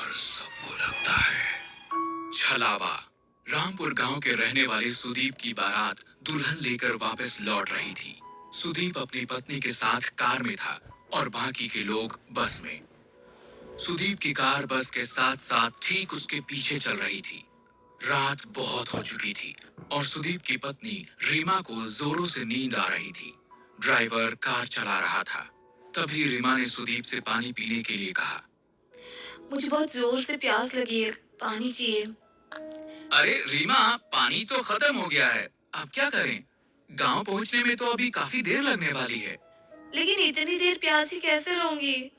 और सबको लगता है। छलावा। रामपुर गांव के रहने वाले सुदीप की बारात दुल्हन लेकर वापस लौट रही थी। सुदीप अपनी पत्नी के साथ कार में था और बाकी के लोग बस में। सुदीप की कार बस के साथ साथ ठीक उसके पीछे चल रही थी। रात बहुत हो चुकी थी और सुदीप की पत्नी रीमा को जोरों से नींद आ रही थी। ड्राइवर कार चला रहा था। तभी रीमा ने सुदीप से पानी पीने के लिए कहा। मुझे बहुत जोर से प्यास लगी है, पानी चाहिए। अरे रीमा, पानी तो खत्म हो गया है, अब क्या करें? गांव पहुंचने में तो अभी काफी देर लगने वाली है। लेकिन इतनी देर प्यासी कैसे रहूंगी?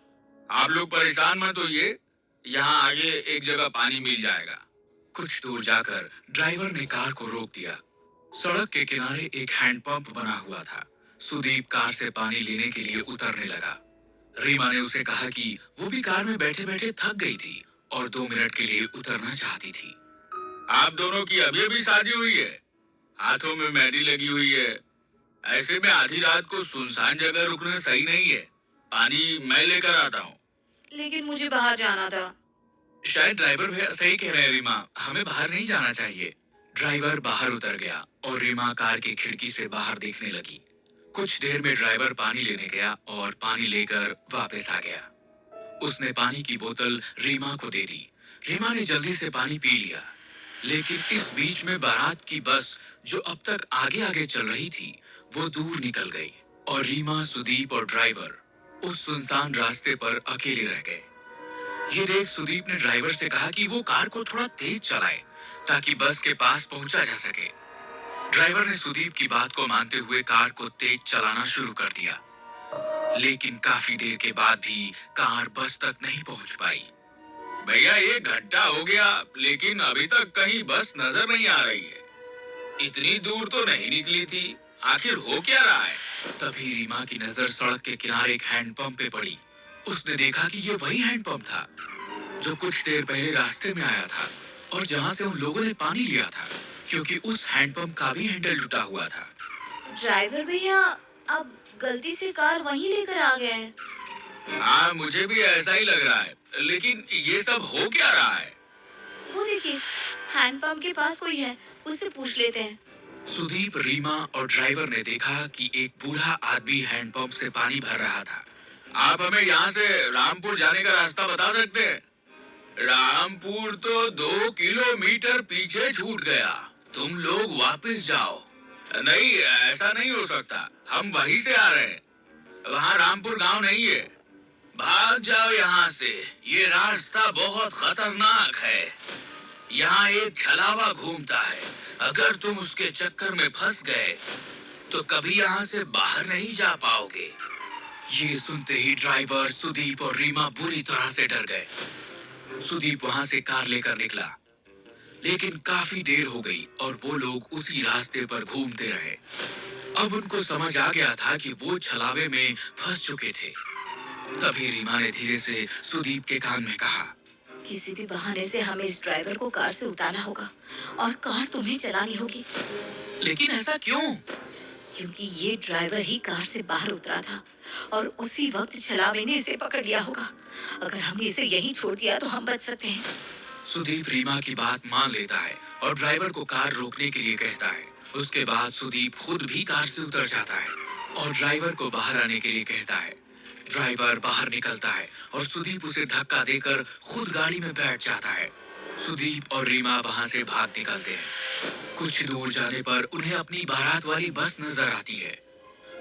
आप लोग परेशान मत होइए, यहाँ आगे एक जगह पानी मिल जाएगा। कुछ दूर जाकर ड्राइवर ने कार को रोक दिया। सड़क के किनारे एक हैंडपंप बना हुआ था। सुदीप कार से पानी लेने के लिए उतरने लगा। रीमा ने उसे कहा कि वो भी कार में बैठे बैठे थक गई थी और 2 मिनट के लिए उतरना चाहती थी। आप दोनों की अभी अभी शादी हुई है, हाथों में मेहंदी लगी हुई है। ऐसे में आधी रात को सुनसान जगह रुकना सही नहीं है। पानी मैं लेकर आता हूँ। लेकिन मुझे बाहर जाना था। शायद ड्राइवर भैया सही कह रहे हैं रीमा, हमें बाहर नहीं जाना चाहिए। ड्राइवर बाहर उतर गया और रीमा कार की खिड़की से बाहर देखने लगी। कुछ देर में ड्राइवर पानी लेने गया और पानी लेकर वापस आ गया। उसने पानी की बोतल रीमा को दे दी। रीमा ने जल्दी से पानी पी लिया। लेकिन इस बीच में बारात की बस जो अब तक आगे आगे चल रही थी वो दूर निकल गई और रीमा, सुदीप और ड्राइवर उस सुनसान रास्ते पर अकेले रह गए। ये देख सुदीप ने ड्राइवर से कहा कि वो कार को थोड़ा तेज चलाए ताकि बस के पास पहुंचा जा सके। ड्राइवर ने सुदीप की बात को मानते हुए कार को तेज चलाना शुरू कर दिया। लेकिन काफी देर के बाद भी कार बस तक नहीं पहुंच पाई। भैया, 1 घंटा हो गया लेकिन अभी तक कहीं बस नजर नहीं आ रही है। इतनी दूर तो नहीं निकली थी, आखिर हो क्या रहा है? तभी रीमा की नजर सड़क के किनारे एक हैंडपंप पे पड़ी। उसने देखा कि ये वही हैंडपंप था जो कुछ देर पहले रास्ते में आया था और जहां से उन लोगों ने पानी लिया था, क्योंकि उस हैंडपंप का भी हैंडल टूटा हुआ था। ड्राइवर भैया, आप गलती से कार वहीं लेकर आ गए हैं। हाँ, मुझे भी ऐसा ही लग रहा है, लेकिन ये सब हो क्या रहा है? वो देखिए, हैंडपंप के पास कोई है, उससे पूछ लेते हैं। सुदीप, रीमा और ड्राइवर ने देखा कि एक बूढ़ा आदमी हैंडपंप से पानी भर रहा था। आप हमें यहाँ से रामपुर जाने का रास्ता बता सकते हैं? रामपुर तो 2 किलोमीटर पीछे छूट गया, तुम लोग वापस जाओ। नहीं, ऐसा नहीं हो सकता, हम वहीं से आ रहे हैं, वहाँ रामपुर गांव नहीं है। भाग जाओ यहाँ से, ये रास्ता बहुत खतरनाक है। यहाँ एक छलावा घूमता है, अगर तुम उसके चक्कर में फंस गए तो कभी यहाँ से बाहर नहीं जा पाओगे। ये सुनते ही ड्राइवर, सुदीप और रीमा बुरी तरह से डर गए। सुदीप वहां से कार लेकर निकला, लेकिन काफी देर हो गई और वो लोग उसी रास्ते पर घूमते रहे। अब उनको समझ आ गया था कि वो छलावे में फंस चुके थे। तभी रीमा ने धीरे से सुदीप के कान में कहा। किसी भी बहाने से हमें इस ड्राइवर को कार से उतारना होगा और कार तुम्हें चलानी होगी। लेकिन ऐसा क्यों? क्योंकि ये ड्राइवर ही कार से बाहर उतरा था और उसी वक्त छलावे ने इसे पकड़ लिया होगा। अगर हमने इसे यहीं छोड़ दिया तो हम बच सकते हैं। सुदीप रीमा की बात मान लेता है और ड्राइवर को कार रोकने के लिए कहता है। उसके बाद सुदीप खुद भी कार से उतर जाता है और ड्राइवर को बाहर आने के लिए कहता है। ड्राइवर बाहर निकलता है और सुदीप उसे धक्का देकर खुद गाड़ी में बैठ जाता है। सुदीप और रीमा वहां से भाग निकलते हैं। कुछ दूर जाने पर उन्हें अपनी बारात वाली बस नजर आती है।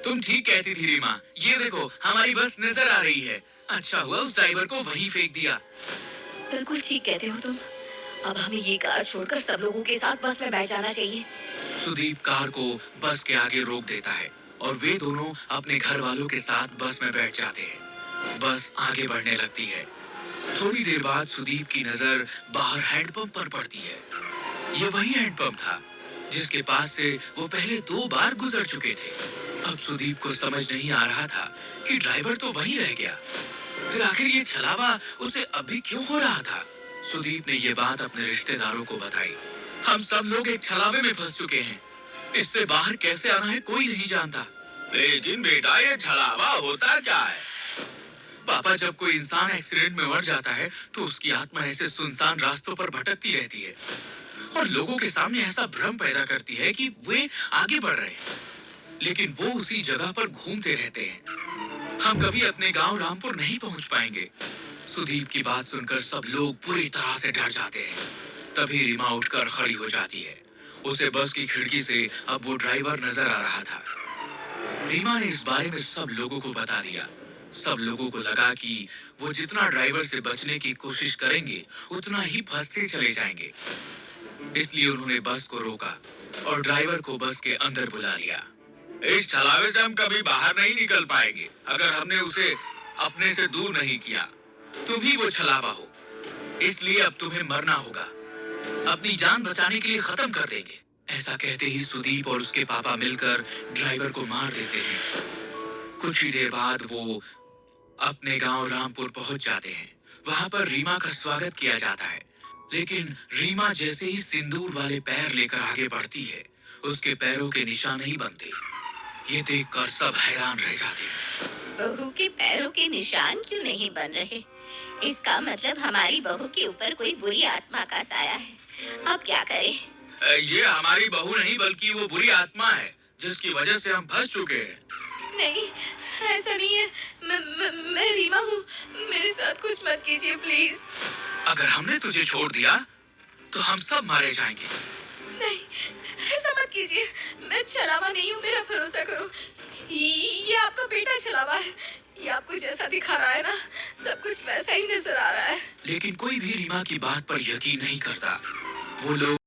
तुम ठीक कहती थी रीमा, ये देखो हमारी बस नजर आ रही है। अच्छा हुआ उस ड्राइवर को वहीं फेंक दिया। बिल्कुल ठीक कहते हो तुम। अब हमें ये कार छोड़कर सब लोगों के साथ बस में बैठ जाना चाहिए। सुदीप कार को बस के आगे रोक देता है और वे दोनों अपने घर वालों के साथ बस में बैठ जाते हैं। बस आगे बढ़ने लगती है। थोड़ी देर बाद सुदीप की नजर बाहर हैंडपंप पर पड़ती है। ये वही हैंडपंप था जिसके पास से वो पहले 2 बार गुजर चुके थे। अब सुदीप को समझ नहीं आ रहा था कि ड्राइवर तो वहीं रह गया, फिर आखिर ये छलावा उसे अभी क्यों हो रहा था? सुदीप ने ये बात अपने रिश्तेदारों को बताई। हम सब लोग एक छलावे में फंस चुके हैं, इससे बाहर कैसे आना है कोई नहीं जानता। लेकिन बेटा, ये छलावा होता क्या है? पापा, जब कोई इंसान एक्सीडेंट में मर जाता है तो उसकी आत्मा ऐसे सुनसान रास्तों पर भटकती रहती है और लोगों के सामने ऐसा भ्रम पैदा करती है कि वे आगे बढ़ रहे हैं, लेकिन वो उसी जगह पर घूमते रहते हैं। हम कभी अपने गांव रामपुर नहीं पहुंच पाएंगे। सुदीप की बात सुनकर सब लोग बुरी तरह से डर जाते हैं। तभी रीमा उठकर खड़ी हो जाती है। उसे बस की खिड़की से अब वो ड्राइवर नजर आ रहा था। रीमा ने इस बारे में सब लोगों को बता दिया। सब लोगों को लगा कि वो जितना ड्राइवर से बचने की कोशिश करेंगे उतना ही फंसते चले जाएंगे। इसलिए उन्होंने बस को रोका और ड्राइवर को बस के अंदर बुला लिया। इस छलावे से हम कभी बाहर नहीं निकल पाएंगे अगर हमने उसे अपने से दूर नहीं किया। तुम ही वो छलावा हो, इसलिए अब तुम्हें मरना होगा। अपनी जान बचाने के लिए खत्म कर देंगे। ऐसा कहते ही सुदीप और उसके पापा मिलकर ड्राइवर को मार देते हैं। कुछ ही देर बाद वो अपने गांव रामपुर पहुंच जाते हैं। वहां पर रीमा का स्वागत किया जाता है, लेकिन रीमा जैसे ही सिंदूर वाले पैर लेकर आगे बढ़ती है, उसके पैरों के निशान नहीं बनते। ये देखकर सब हैरान रह जाते हैं। बहू के पैरों के निशान क्यों नहीं बन रहे? इसका मतलब हमारी बहू के ऊपर कोई बुरी आत्मा का साया है। अब क्या करें? ये हमारी बहू नहीं बल्कि वो बुरी आत्मा है जिसकी वजह से हम फंस चुके हैं। नहीं, ऐसा नहीं है। मैं रीमा हूँ। मेरे साथ कुछ मत कीजिए प्लीज। अगर हमने तुझे छोड़ दिया तो हम सब मारे जाएंगे। नहीं, ऐसा मत कीजिए। मैं छलावा नहीं हूँ, मेरा भरोसा करो। ये आपका बेटा छलावा है। ये आपको जैसा दिखा रहा है ना, सब कुछ वैसा ही नजर आ रहा है। लेकिन कोई भी रीमा की बात पर यकीन नहीं करता। वो लोग